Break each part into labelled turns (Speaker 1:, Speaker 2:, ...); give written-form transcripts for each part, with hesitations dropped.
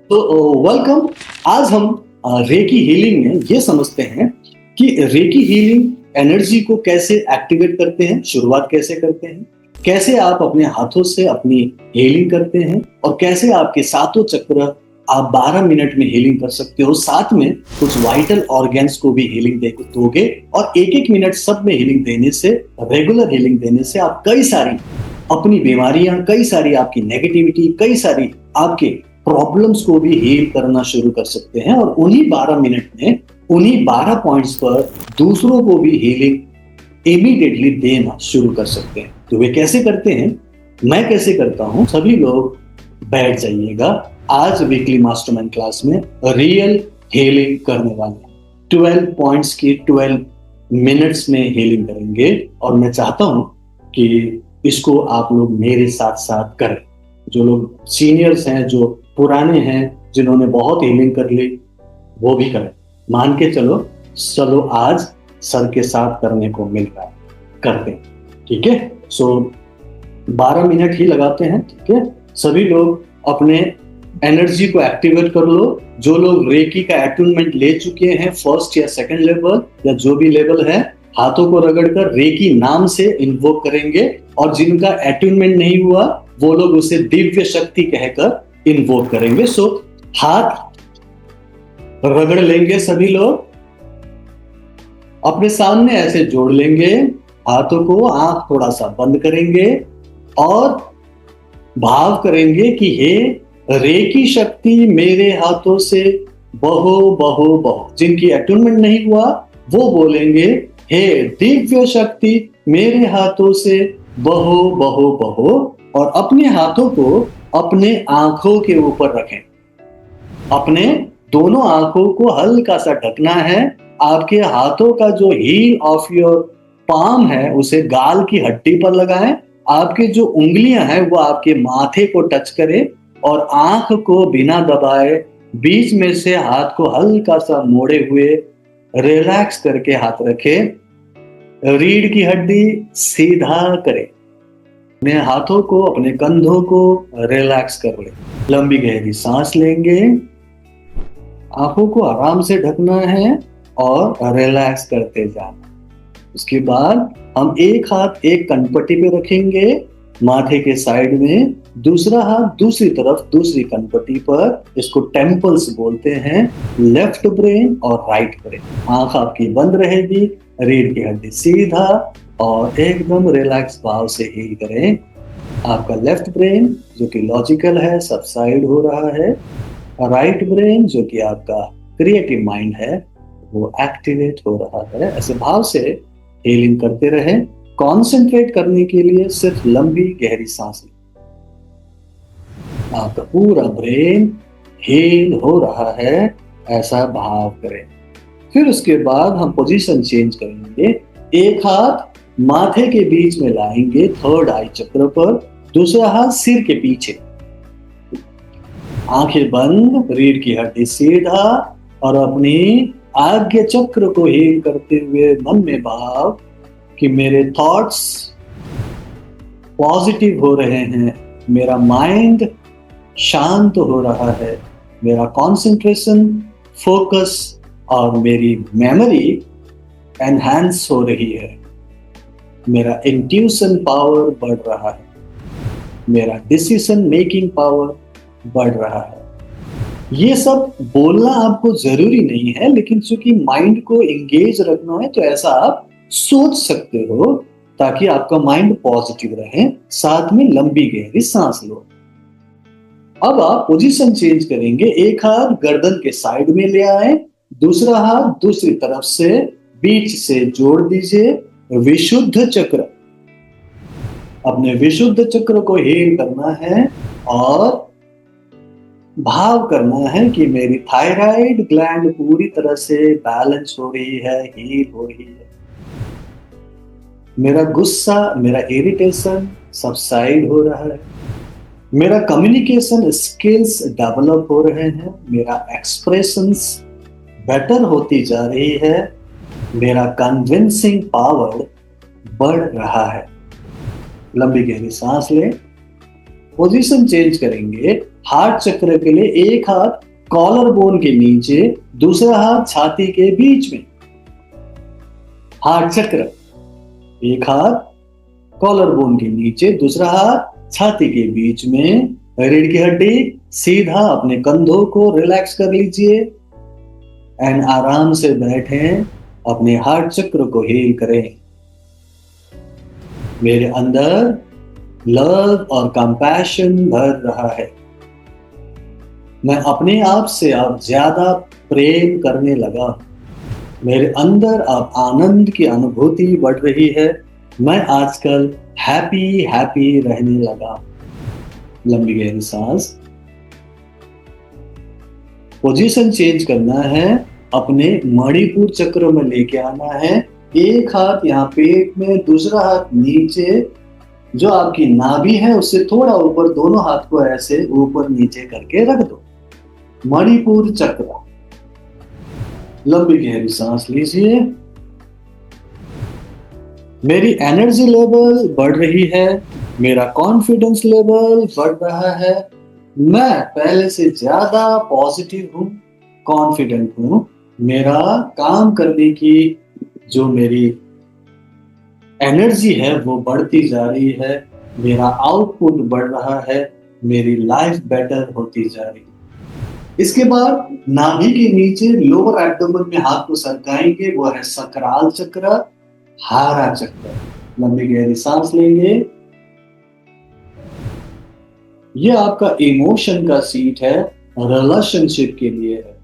Speaker 1: तो वेलकम। आज हम रेकी हीलिंग में ये समझते हैं कि रेकी हीलिंग एनर्जी को कैसे एक्टिवेट करते हैं, शुरुआत कैसे करते हैं, कैसे आप अपने हाथों से अपनी हीलिंग करते हैं और कैसे आपके सातों चक्र आप 12 मिनट में हीलिंग कर सकते हो। साथ में कुछ वाइटल ऑर्गन्स को भी हीलिंग दोगे और एक एक मिनट सब में हीलिंग देने से, रेगुलर हीलिंग देने से आप कई सारी अपनी बीमारियां, कई सारी आपकी नेगेटिविटी, कई सारी आपके प्रॉब्लम्स को भी हील करना शुरू कर सकते हैं और उन्हीं 12 मिनट में, उन्हीं 12 पॉइंट्स पर दूसरों को भी हीलिंग इमीडिएटली देना शुरू कर सकते हैं। तो वे कैसे करते हैं, मैं कैसे करता हूं, सभी लोग बैठ जाइएगा। आज वीकली मास्टरमाइंड क्लास में रियल हीलिंग करने वाले 12 पॉइंट्स की 12 मिनट्स में हीलिंग करेंगे और मैं चाहता हूं कि इसको आप लोग मेरे साथ साथ करें। जो लोग सीनियर्स हैं, जो पुराने हैं, जिन्होंने बहुत हीलिंग कर ली, वो भी करें। मान के चलो आज सर के साथ करने को मिल रहा है, करते हैं, ठीक है। सो 12 मिनट ही लगाते हैं, ठीक है। सभी लोग अपने एनर्जी को एक्टिवेट कर लो। जो लोग रेकी का अटूनमेंट ले चुके हैं, फर्स्ट या सेकंड लेवल या जो भी लेवल है, हाथों को रगड़कर रेकी नाम से इन्वोक करेंगे और जिनका अटूनमेंट नहीं हुआ वो लोग उसे दिव्य शक्ति कहकर इन्वोक करेंगे। सो हाथ रगड़ लेंगे, सभी लोग अपने सामने ऐसे जोड़ लेंगे हाथों को, आंख थोड़ा सा बंद करेंगे और भाव करेंगे कि हे रेकी शक्ति मेरे हाथों से बहो बहो बहो। जिनकी अटूनमेंट नहीं हुआ वो बोलेंगे हे दिव्य शक्ति मेरे हाथों से बहो बहो बहो और अपने हाथों को अपने आंखों के ऊपर रखें। अपने दोनों आंखों को हल्का सा ढकना है। आपके हाथों का जो हील ऑफ योर पाम है उसे गाल की हड्डी पर लगाएं। आपकी जो उंगलियां हैं वो आपके माथे को टच करें और आंख को बिना दबाए बीच में से हाथ को हल्का सा मोड़े हुए रिलैक्स करके हाथ रखें। रीढ़ की हड्डी सीधा करें। अपने हाथों को, अपने कंधों को रिलैक्स कर लें। लंबी गहरी सांस लेंगे, आंखों को आराम से ढकना है और रिलैक्स करते जाना। उसके बाद हम एक हाथ एक कनपट्टी पे रखेंगे माथे के साइड में, दूसरा हाथ दूसरी तरफ दूसरी कनपट्टी पर। इसको टेम्पल्स बोलते हैं, लेफ्ट ब्रेन और राइट ब्रेन। आंख आपकी बंद रहेगी, रीढ़ की हड्डी सीधा और एकदम रिलैक्स भाव से हील करें। आपका लेफ्ट ब्रेन जो कि लॉजिकल है सबसाइड हो रहा है, राइट ब्रेन जो कि आपका क्रिएटिव माइंड है वो एक्टिवेट हो रहा है। ऐसे भाव से हीलिंग करते रहें। कॉन्सेंट्रेट करने के लिए सिर्फ लंबी गहरी सांस लें। आपका पूरा ब्रेन हील हो रहा है, ऐसा भाव करें। फिर उसके बाद हम पोजीशन चेंज करेंगे। एक हाथ माथे के बीच में लाएंगे, थर्ड आई चक्र पर, दूसरा हाथ सिर के पीछे, आंखें बंद, रीढ़ की हड्डी सीधा और अपनी आज्ञा चक्र को हील करते हुए मन में भाव कि मेरे थॉट्स पॉजिटिव हो रहे हैं, मेरा माइंड शांत हो रहा है, मेरा कंसंट्रेशन, फोकस और मेरी मेमोरी एनहांस हो रही है, मेरा इंट्यूशन पावर बढ़ रहा है, मेरा डिसीजन मेकिंग पावर बढ़ रहा है। ये सब बोलना आपको जरूरी नहीं है, लेकिन चूंकि माइंड को एंगेज रखना है तो ऐसा आप सोच सकते हो ताकि आपका माइंड पॉजिटिव रहे। साथ में लंबी गहरी सांस लो। अब आप पोजीशन चेंज करेंगे। एक हाथ गर्दन के साइड में ले आए, दूसरा हाथ दूसरी तरफ से बीच से जोड़ दीजिए। विशुद्ध चक्र, अपने विशुद्ध चक्र को हील करना है और भाव करना है कि मेरी थायराइड ग्लैंड पूरी तरह से बैलेंस हो रही है, हील हो रही है। मेरा गुस्सा, मेरा इरिटेशन सबसाइड हो रहा है, मेरा कम्युनिकेशन स्किल्स डेवलप हो रहे हैं, मेरा एक्सप्रेशंस बेटर होती जा रही है, मेरा कन्विंसिंग पावर बढ़ रहा है। लंबी गहरी सांस लें। पोजीशन चेंज करेंगे। हार्ट चक्र के लिए एक हाथ कॉलर बोन के नीचे, दूसरा हाथ छाती के बीच में। हार्ट चक्र, एक हाथ कॉलर बोन के नीचे, दूसरा हाथ छाती के बीच में। रीढ़ की हड्डी सीधा, अपने कंधों को रिलैक्स कर लीजिए एंड आराम से बैठें, अपने हार्ट चक्र को हील करें। मेरे अंदर लव और कंपैशन भर रहा है। मैं अपने आप से अब ज्यादा प्रेम करने लगा। मेरे अंदर अब आनंद की अनुभूति बढ़ रही है। मैं आजकल हैप्पी रहने लगा। लंबी गहरी सांस। पोजीशन चेंज करना है, अपने मणिपुर चक्र में लेके आना है। एक हाथ यहाँ पेट में, दूसरा हाथ नीचे, जो आपकी नाभि है उससे थोड़ा ऊपर, दोनों हाथ को ऐसे ऊपर नीचे करके रख दो। मणिपुर चक्र। लंबी गहरी सांस लीजिए। मेरी एनर्जी लेवल बढ़ रही है, मेरा कॉन्फिडेंस लेवल बढ़ रहा है। मैं पहले से ज्यादा पॉजिटिव हूँ, कॉन्फिडेंट हूँ। मेरा काम करने की जो मेरी एनर्जी है वो बढ़ती जा रही है। मेरा आउटपुट बढ़ रहा है, मेरी लाइफ बेटर होती जा रही है। इसके बाद नाभि के नीचे लोअर एब्डोमेन में हाथ को सरकाएंगे, वो है सकराल चक्र, हारा चक्र। लंबी गहरी सांस लेंगे। ये आपका इमोशन का सीट है, रिलेशनशिप के लिए है।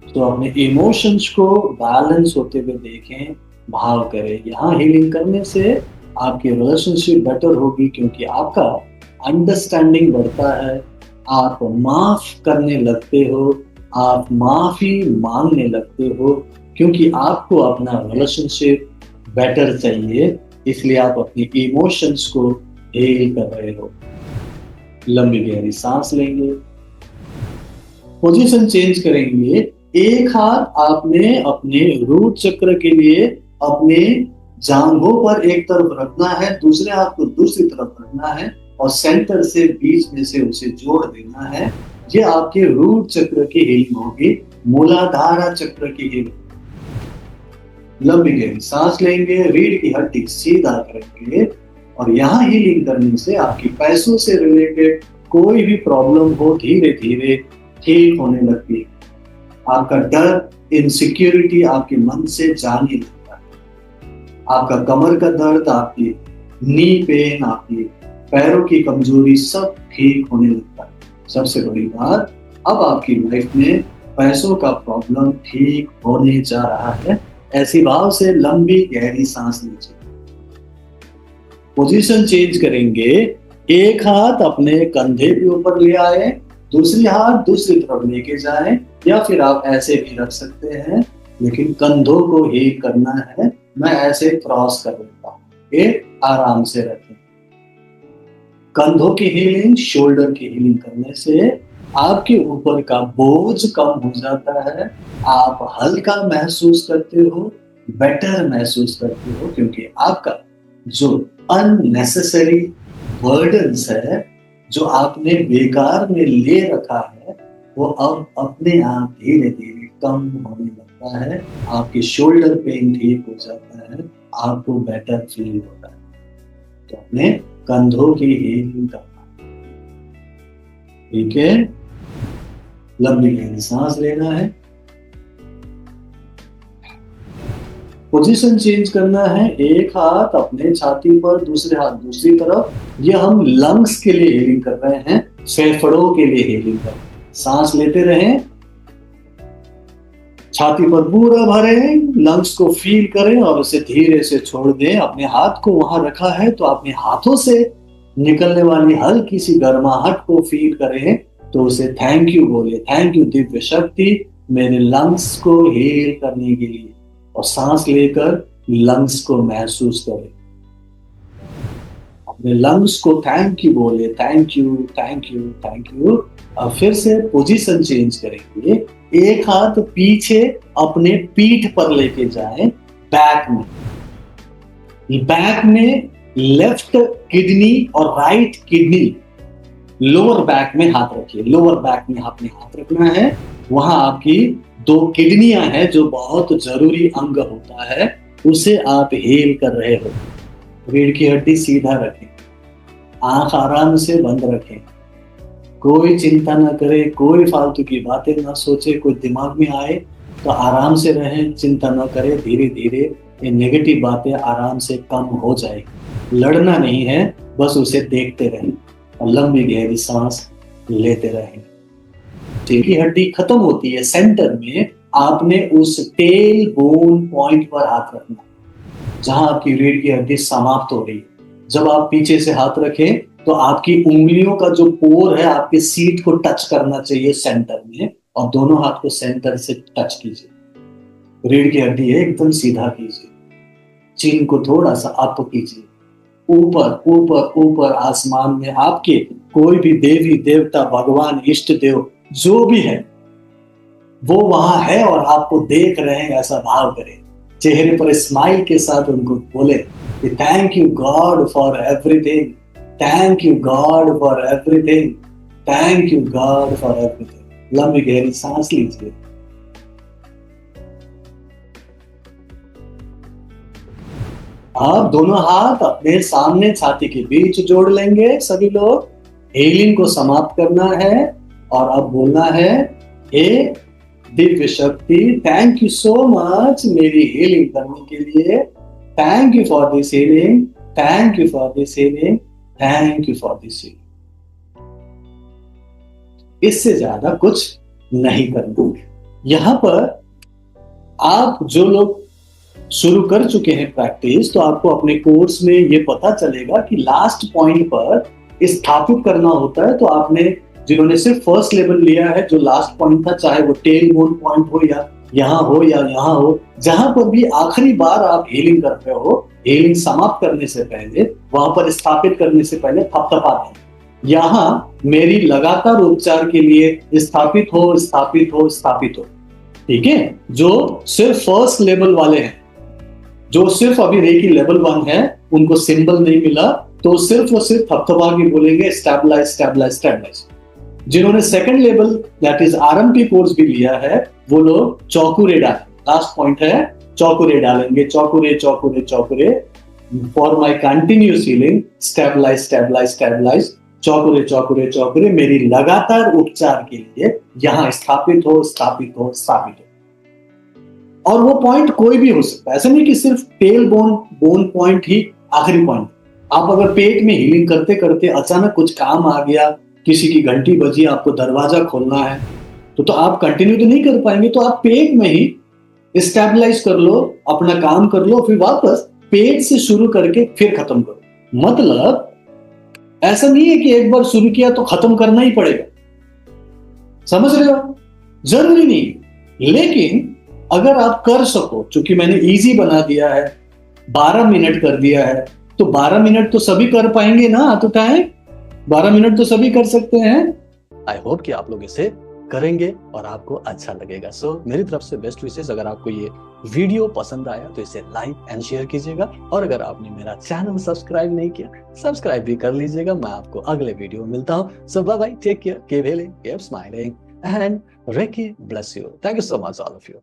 Speaker 1: तो अपने इमोशंस को बैलेंस होते हुए देखें, भाव करें। यहाँ हीलिंग करने से आपकी रिलेशनशिप बेटर होगी, क्योंकि आपका अंडरस्टैंडिंग बढ़ता है। आप माफ करने लगते हो, आप माफी मांगने लगते हो, क्योंकि आपको अपना रिलेशनशिप बेटर चाहिए। इसलिए आप अपनी इमोशंस को हील कर रहे हो। लंबी गहरी सांस लेंगे। पोजीशन चेंज करेंगे। एक हाथ आपने अपने रूट चक्र के लिए अपने जांघों पर एक तरफ रखना है, दूसरे हाथ को दूसरी तरफ रखना है और सेंटर से बीच में से उसे जोड़ देना है। ये आपके रूट चक्र की हीलिंग होगी, मूलाधार चक्र की हीलिंग। लंबी गहरी सांस लेंगे, रीढ़ की हड्डी सीधा करेंगे और यहाँ हीलिंग करने से आपकी पैसों से रिलेटेड कोई भी प्रॉब्लम हो धीरे धीरे ठीक होने लगती है। आपका डर, इनसिक्योरिटी आपके मन से जाने लगता है। आपका कमर का दर्द, आपकी नी पेन, आपकी पैरों की कमजोरी सब ठीक होने लगता है। सबसे बड़ी बात, अब आपकी लाइफ में पैसों का प्रॉब्लम ठीक होने जा रहा है। ऐसी भाव से लंबी गहरी सांस लीजिए। पोजीशन चेंज करेंगे। एक हाथ अपने कंधे के ऊपर ले आए, दूसरी हाथ दूसरी तरफ लेके जाएं, या फिर आप ऐसे भी रख सकते हैं, लेकिन कंधों को ही करना है। मैं ऐसे क्रॉस कर लेता हूँ, ये आराम से रखें। कंधों की हीलिंग, शोल्डर की हीलिंग करने से आपके ऊपर का बोझ कम हो जाता है। आप हल्का महसूस करते हो, बेटर महसूस करते हो, क्योंकि आपका जो अननेसेसरी बर्डन्स है, जो आपने बेकार में ले रखा है, वो अब अपने आप धीरे धीरे कम होने लगता है। आपके शोल्डर पेन ठीक हो जाता है, आपको बेटर फील होता है। तो अपने कंधों की हीलिंग करना, ठीक है। लंबी गहरी सांस लेना है। पोजीशन चेंज करना है। एक हाथ अपने छाती पर, दूसरे हाथ दूसरी तरफ। ये हम लंग्स के लिए हीलिंग कर रहे हैं, फेफड़ों के लिए हीलिंग कर रहे हैं। सांस लेते रहें, छाती पर पूरा भरें, लंग्स को फील करें और उसे धीरे से छोड़ दें। अपने हाथ को वहां रखा है तो अपने हाथों से निकलने वाली हल्की सी गर्माहट को फील करें, तो उसे थैंक यू बोले। थैंक यू दिव्य शक्ति, मेरे लंग्स को हील करने के लिए। और सांस लेकर लंग्स को महसूस करें, अपने लंग्स को थैंक यू बोले। Thank you, thank you, thank you. अब फिर से पोजीशन चेंज करेंगे। एक हाथ पीछे अपने पीठ पर लेके जाएं, बैक में। बैक में लेफ्ट किडनी और राइट किडनी, लोअर बैक में हाथ रखिए। लोअर बैक में आपने हाथ रखना है। वहां आपकी 2 किडनियां हैं, जो बहुत जरूरी अंग होता है, उसे आप हील कर रहे हो। रीढ़ की हड्डी सीधा रखें, आंख आराम से बंद रखें, कोई चिंता ना करे, कोई फालतू की बातें ना सोचे, कोई दिमाग में आए तो आराम से रहें, चिंता ना करें। धीरे धीरे ये नेगेटिव बातें आराम से कम हो जाएगी। लड़ना नहीं है, बस उसे देखते रहें और लंबी गहरी सांस लेते रहें। रीढ़ की हड्डी खत्म होती है सेंटर में, आपने उस टेल बोन पॉइंट पर हाथ रखना, जहां आपकी रीढ़ की हड्डी समाप्त हो गई। जब आप पीछे से हाथ रखें तो आपकी उंगलियों का जो पोर है आपके सीट को टच करना चाहिए सेंटर में, और दोनों हाथ को सेंटर से टच कीजिए। रीढ़ की हड्डी है एकदम सीधा कीजिए, चिन को थोड़ा सा अप कीजिए। ऊपर ऊपर ऊपर आसमान में आपके कोई भी देवी देवता, भगवान, इष्ट देव जो भी है वो वहां है और आपको देख रहे हैं, ऐसा भाव करें। चेहरे पर स्माइल के साथ उनको बोले कि thank you God for everything, thank you God for everything, thank you God for everything. लंबी गहरी सांस लीजिए। आप दोनों हाथ अपने सामने छाती के बीच जोड़ लेंगे। सभी लोग हीलिंग को समाप्त करना है और अब बोलना है, हे दिव्य शक्ति, थैंक यू सो मच मेरी हीलिंग करने के लिए। Thank you for this healing, thank you for this healing, thank you for this healing. इससे ज्यादा कुछ नहीं करना। यहां पर आप जो लोग शुरू कर चुके हैं प्रैक्टिस, तो आपको अपने कोर्स में ये पता चलेगा कि लास्ट पॉइंट पर स्थापित करना होता है। तो आपने, जिन्होंने सिर्फ फर्स्ट लेवल लिया है, जो लास्ट पॉइंट था, चाहे वो टेल बोन पॉइंट हो या यहाँ हो या यहाँ हो, जहां पर भी आखिरी बार आप हीलिंग कर रहे हो, हीलिंग समाप्त करने से पहले, वहां पर स्थापित करने से पहले थपथपाते हैं। यहाँ मेरी लगातार उपचार के लिए स्थापित हो, स्थापित हो, स्थापित हो। ठीक है। जो सिर्फ फर्स्ट लेवल वाले हैं, जो सिर्फ अभी रेकी लेवल 1 है, उनको सिंबल नहीं मिला, तो सिर्फ वो सिर्फ थपथपा के बोलेंगे स्टेबलाइज, स्टेबलाइज, स्टेबलाइज। जिन्होंने second level that is RMP course भी लिया है, वो लोग चौकुरे डालें। लास्ट पॉइंट है, चौकुरे डालेंगे। Cho Ku Rei, Cho Ku Rei, Cho Ku Rei for my continuous healing, stabilise, stabilise, stabilise. Cho Ku Rei, Cho Ku Rei, Cho Ku Rei मेरी लगातार उपचार के लिए यहां स्थापित हो, स्थापित हो, स्थापित हो। और वो पॉइंट कोई भी हो सकता है, ऐसा नहीं कि सिर्फ टेल बोन पॉइंट ही आखिरी पॉइंट। आप अगर पेट में हीलिंग करते करते अचानक कुछ काम आ गया, किसी की घंटी बजी, आपको दरवाजा खोलना है, तो आप कंटिन्यू तो नहीं कर पाएंगे। तो आप पेट में ही स्टेबलाइज कर लो, अपना काम कर लो, फिर वापस पेट से शुरू करके फिर खत्म करो। मतलब ऐसा नहीं है कि एक बार शुरू किया तो खत्म करना ही पड़ेगा, समझ रहे हो? जरूरी नहीं। लेकिन अगर आप कर सको, चूंकि मैंने इजी बना दिया है, 12 मिनट कर दिया है, तो 12 मिनट तो सभी कर पाएंगे ना। तो टाइम 12 मिनट तो सभी कर सकते हैं। आई होप कि आप लोग इसे करेंगे और आपको अच्छा लगेगा। सो मेरी तरफ से बेस्ट विशेस। अगर आपको ये वीडियो पसंद आया तो इसे लाइक एंड शेयर कीजिएगा, और अगर आपने मेरा चैनल सब्सक्राइब नहीं किया, सब्सक्राइब भी कर लीजिएगा। मैं आपको अगले वीडियो में मिलता हूँ। So bye bye, take care, keep healing, keep smiling, and Reiki bless you. Thank you so much all of you.